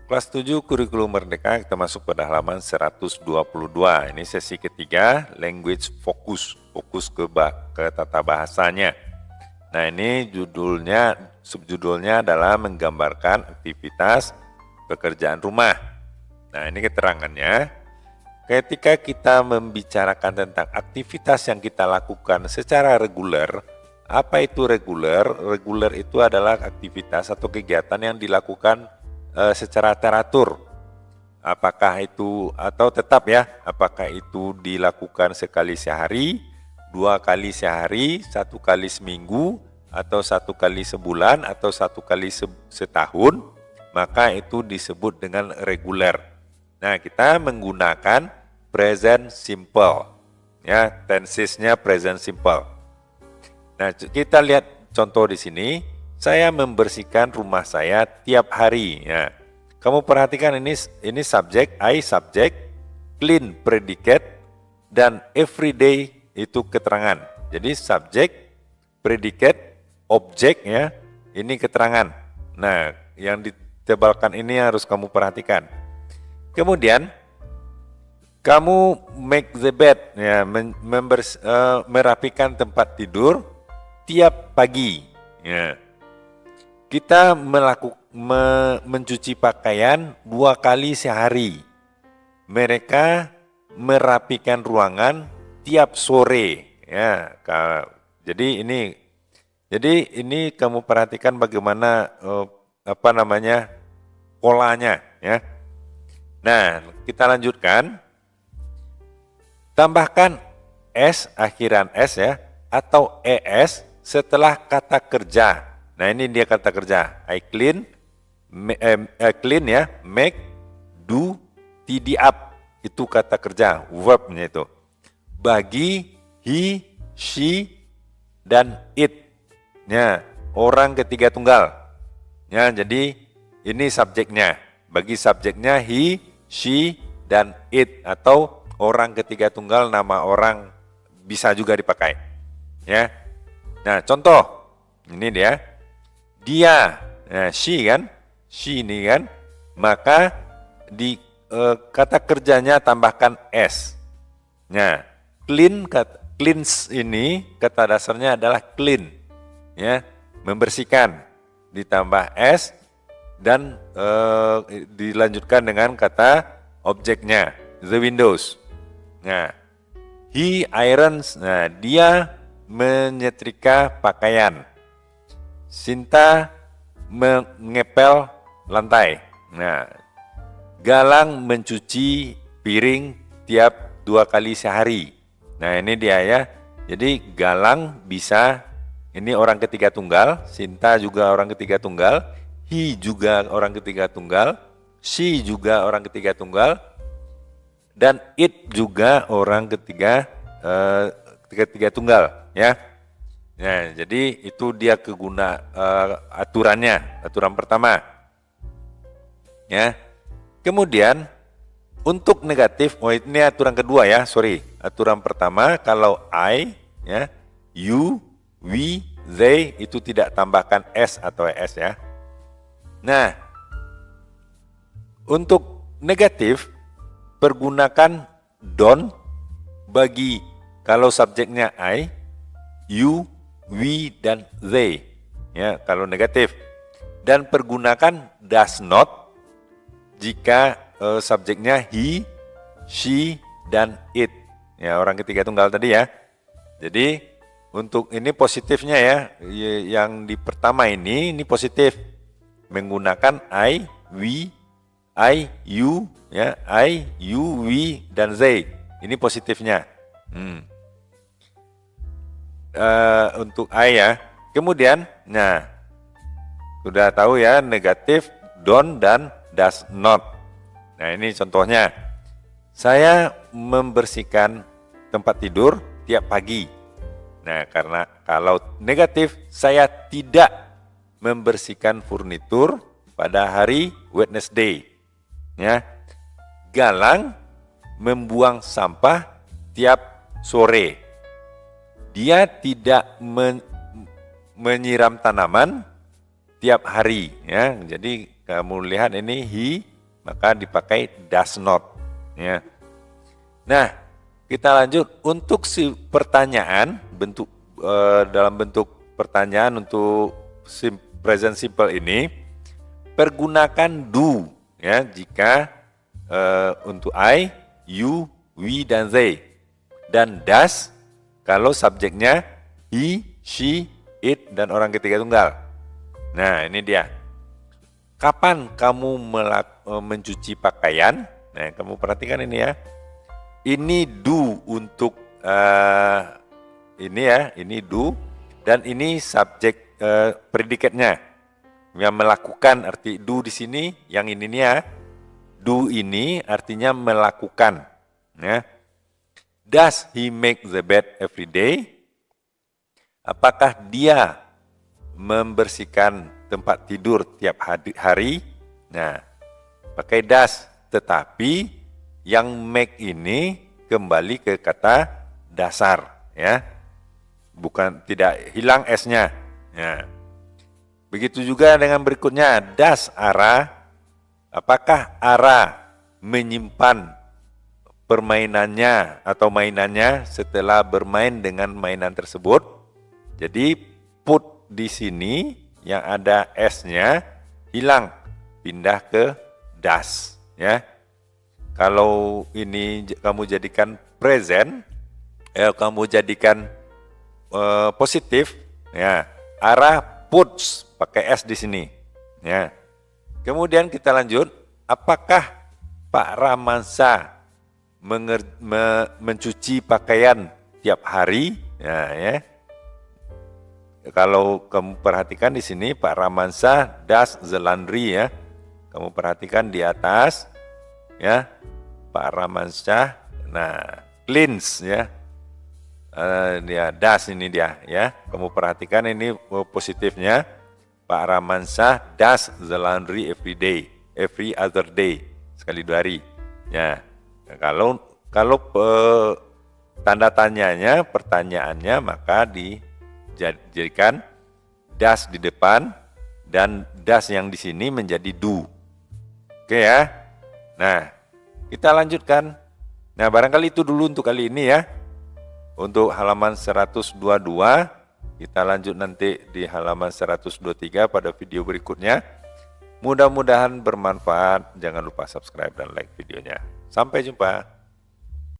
Kelas 7 Kurikulum Merdeka, kita masuk pada halaman 122. Ini sesi ketiga, language focus, fokus ke tata bahasanya. Nah, ini subjudulnya adalah menggambarkan aktivitas pekerjaan rumah. Nah, ini keterangannya. Ketika kita membicarakan tentang aktivitas yang kita lakukan secara reguler, apa itu reguler? Reguler itu adalah aktivitas atau kegiatan yang dilakukan secara teratur. Apakah itu atau tetap ya, apakah itu dilakukan sekali sehari, 2 kali sehari, 1 kali seminggu, atau 1 kali sebulan, atau 1 kali setahun, maka itu disebut dengan reguler. Nah, kita menggunakan present simple, ya, tensesnya present simple. Nah, kita lihat contoh di sini. Saya membersihkan rumah saya tiap hari. Ya. Kamu perhatikan ini subjek, I subjek, clean predikat, dan everyday itu keterangan. Jadi subjek, predikat, objek ya, ini keterangan. Nah, yang ditebalkan ini harus kamu perhatikan. Kemudian kamu make the bed, ya, merapikan tempat tidur tiap pagi. Ya. Kita mencuci pakaian 2 kali sehari. Mereka merapikan ruangan tiap sore. Ya, jadi ini kamu perhatikan bagaimana polanya. Ya. Nah, kita lanjutkan. Tambahkan S, akhiran S ya, atau ES setelah kata kerja. Nah, ini dia kata kerja. I clean, clean ya, make, do, tidy up. Itu kata kerja, verbnya itu. Bagi, he, she, dan it. Ya, orang ketiga tunggal. Ya, jadi ini subjeknya. Bagi subjeknya he, she, dan it. Atau orang ketiga tunggal, nama orang bisa juga dipakai. Ya. Nah, contoh. Ini dia, nah, she kan, she ini kan, maka di kata kerjanya tambahkan s. Nah, cleanse ini kata dasarnya adalah clean, ya, membersihkan, ditambah s dan dilanjutkan dengan kata objeknya, the windows. Nah, he irons, nah dia menyetrika pakaian. Sinta mengepel lantai. Nah, Galang mencuci piring tiap 2 kali sehari. Nah, ini dia ya. Jadi Galang bisa, ini orang ketiga tunggal, Sinta juga orang ketiga tunggal, he juga orang ketiga tunggal, she juga orang ketiga tunggal, dan it juga orang ketiga tunggal ya. Nah, jadi itu dia aturannya, aturan pertama. Ya. Kemudian untuk negatif, ini aturan kedua ya, Aturan pertama kalau I, ya, you, we, they itu tidak tambahkan s atau es ya. Nah, untuk negatif pergunakan don't bagi kalau subjeknya I, you, we, dan they, ya, kalau negatif. Dan pergunakan does not jika subjeknya he, she, dan it, ya, orang ketiga tunggal tadi ya. Jadi untuk ini positifnya ya, yang di pertama ini positif, menggunakan I, we, I, you, ya, I, you, we, dan they, ini positifnya. Untuk I ya. Kemudian, nah, sudah tahu ya, negatif don't dan does not. Nah, ini contohnya. Saya membersihkan tempat tidur tiap pagi. Nah, karena kalau negatif, saya tidak membersihkan furnitur pada hari Wednesday. Ya. Galang membuang sampah tiap sore. Dia tidak menyiram tanaman tiap hari, ya. Jadi kamu lihat ini he, maka dipakai does not. Ya. Nah, kita lanjut untuk si pertanyaan dalam bentuk pertanyaan untuk present simple ini, pergunakan do ya jika untuk I, you, we dan they, dan does kalau subjeknya he, she, it dan orang ketiga tunggal. Nah, ini dia. Kapan kamu mencuci pakaian? Nah, kamu perhatikan ini ya. Ini do untuk ini ya, ini do dan ini subjek predikatnya. Yang melakukan arti do di sini, yang ini nih ya. Do ini artinya melakukan, ya. Does he make the bed every day? Apakah dia membersihkan tempat tidur tiap hari? Nah, pakai does. Tetapi yang make ini kembali ke kata dasar, ya. Bukan, tidak hilang S-nya. Ya. Begitu juga dengan berikutnya, does Ara. Apakah Ara menyimpan permainannya atau mainannya setelah bermain dengan mainan tersebut? Jadi put di sini yang ada S-nya hilang, pindah ke does, ya. Kalau ini kamu jadikan present, kamu jadikan positif, ya. Ara puts pakai S di sini, ya. Kemudian kita lanjut, apakah Pak Ramansa mencuci pakaian tiap hari? Ya. Kalau kamu perhatikan di sini Pak Ramansa does the laundry, ya. Kamu perhatikan di atas, ya. Pak Ramansa, nah cleans, ya. Dia does ini dia, ya. Kamu perhatikan ini positifnya. Pak Ramansa does the laundry every day, every other day, sekali 2 hari. Ya. Nah, kalau tanda tanyanya, pertanyaannya maka dijadikan does di depan dan does yang di sini menjadi do. Oke ya. Nah, kita lanjutkan. Nah, barangkali itu dulu untuk kali ini ya. Untuk halaman 122, kita lanjut nanti di halaman 123 pada video berikutnya. Mudah-mudahan bermanfaat. Jangan lupa subscribe dan like videonya. Sampai jumpa.